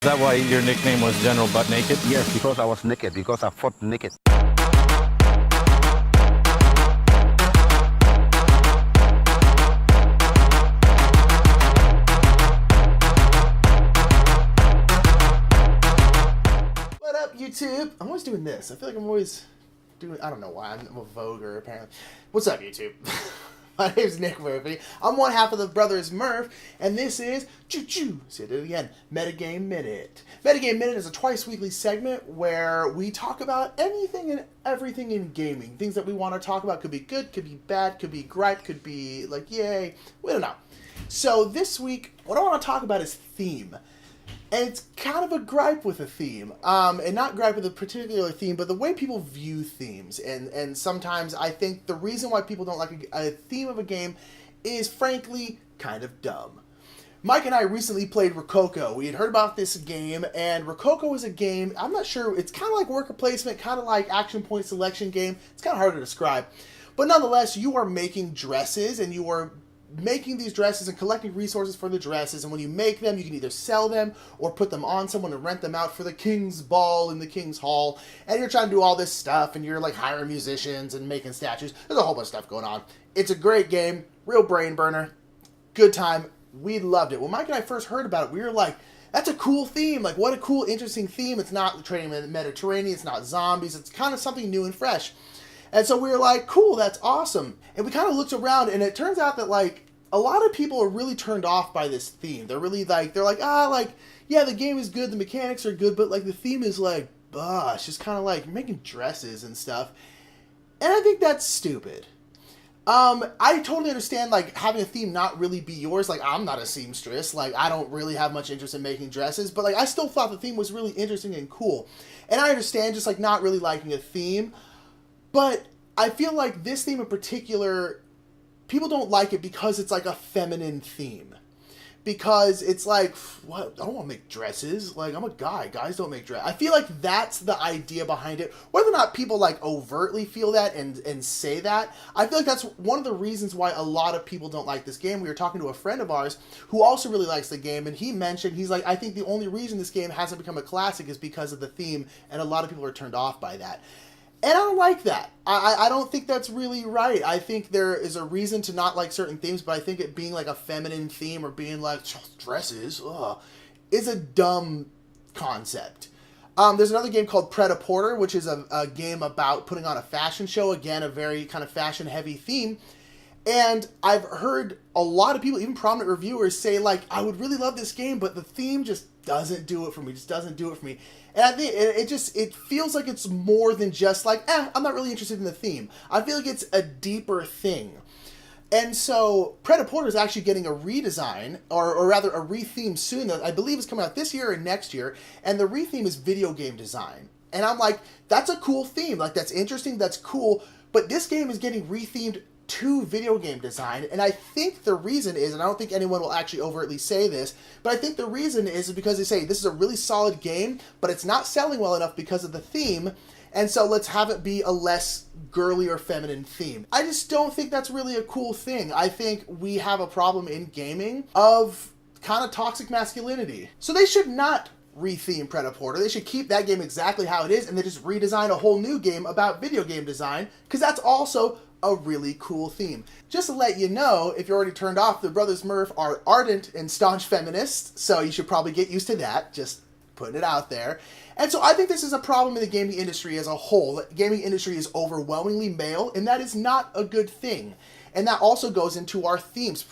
that why your nickname was General Butt Naked? Yes, because I was naked, because I fought naked. What up, YouTube? I'm always doing this. I feel like I'm always doing... I don't know why. I'm a voguer, apparently. What's up, YouTube? My name's Nick Murphy. I'm one half of the brothers Murph, and this is Choo-Choo. Say it again. Metagame Minute. Metagame Minute is a twice-weekly segment where we talk about anything and everything in gaming. Things that we want to talk about. Could be good, could be bad, could be gripe, could be like, yay. We don't know. So this week, what I want to talk about is theme. And it's kind of a gripe with a theme. And not gripe with a particular theme, but the way people view themes. And sometimes I think the reason why people don't like a theme of a game is, frankly, kind of dumb. Mike and I recently played Rococo. We had heard about this game, and Rococo is a game, I'm not sure, it's kind of like worker placement, kind of like action point selection game. It's kind of hard to describe. But nonetheless, you are making dresses, and you are making these dresses and collecting resources for the dresses, and when you make them, you can either sell them or put them on someone and rent them out for the king's ball in the king's hall, and you're trying to do all this stuff, and you're like hiring musicians and making statues. There's a whole bunch of stuff going on. It's a great game, real brain burner, good time. We loved it. When Mike and I first heard about it, we were like, that's a cool theme. Like, what a cool, interesting theme. It's not trading in the Mediterranean, it's not zombies, it's kind of something new and fresh. And so we were like, cool, that's awesome. And we kind of looked around, and it turns out that, like, a lot of people are really turned off by this theme. They're really like, yeah, the game is good, the mechanics are good, but like the theme is like, it's just kind of like making dresses and stuff. And I think that's stupid. I totally understand like having a theme not really be yours. Like, I'm not a seamstress. Like, I don't really have much interest in making dresses, but like I still thought the theme was really interesting and cool. And I understand just like not really liking a theme, but I feel like this theme in particular, people don't like it because it's like a feminine theme. Because it's like, what? I don't want to make dresses. Like, I'm a guy. Guys don't make dresses. I feel like that's the idea behind it. Whether or not people like overtly feel that and say that, I feel like that's one of the reasons why a lot of people don't like this game. We were talking to a friend of ours who also really likes the game, and he mentioned, he's like, I think the only reason this game hasn't become a classic is because of the theme, and a lot of people are turned off by that. And I don't like that. I don't think that's really right. I think there is a reason to not like certain themes, but I think it being like a feminine theme or being like dresses is a dumb concept. There's another game called Pret-a-Porter, which is a game about putting on a fashion show. Again, a very kind of fashion-heavy theme. And I've heard a lot of people, even prominent reviewers, say, like, I would really love this game, but the theme just doesn't do it for me, And I think it feels like it's more than just like, I'm not really interested in the theme. I feel like it's a deeper thing. And so Pret-a-Porter is actually getting a redesign, or rather a retheme soon, that I believe is coming out this year or next year, and the retheme is video game design. And I'm like, that's a cool theme, like that's interesting, that's cool, but this game is getting rethemed to video game design, and I think the reason is, and I don't think anyone will actually overtly say this, but I think the reason is because they say this is a really solid game, but it's not selling well enough because of the theme, and so let's have it be a less girly or feminine theme. I just don't think that's really a cool thing. I think we have a problem in gaming of kind of toxic masculinity. So they should not retheme Pret-a-Porter. They should keep that game exactly how it is, and they just redesign a whole new game about video game design, because that's also a really cool theme. Just to let you know, if you're already turned off, the Brothers Murph are ardent and staunch feminists, so you should probably get used to that, just putting it out there. And so I think this is a problem in the gaming industry as a whole. The gaming industry is overwhelmingly male, and that is not a good thing. And that also goes into our themes.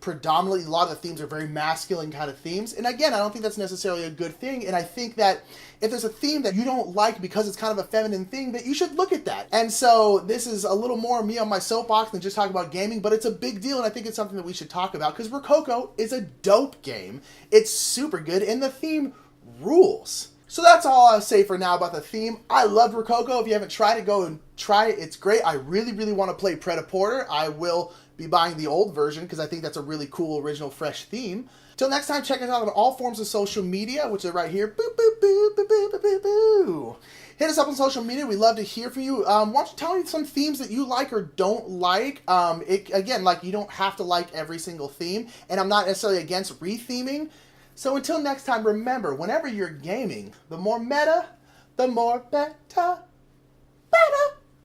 Predominantly, a lot of the themes are very masculine kind of themes. And again, I don't think that's necessarily a good thing. And I think that if there's a theme that you don't like because it's kind of a feminine thing, that you should look at that. And so this is a little more me on my soapbox than just talking about gaming, but it's a big deal, and I think it's something that we should talk about, because Rococo is a dope game. It's super good, and the theme rules. So that's all I'll say for now about the theme. I love Rococo. If you haven't tried it, go and try it. It's great. I really, really want to play Pret-a-Porter. I will be buying the old version because I think that's a really cool, original, fresh theme. Till next time, check us out on all forms of social media, which are right here. Boop, boop, boop, boop, boop, boop, boop, boop. Hit us up on social media. We'd love to hear from you. Why don't you tell me some themes that you like or don't like? Again, like, you don't have to like every single theme, and I'm not necessarily against retheming. So until next time, remember, whenever you're gaming, the more meta, the more better.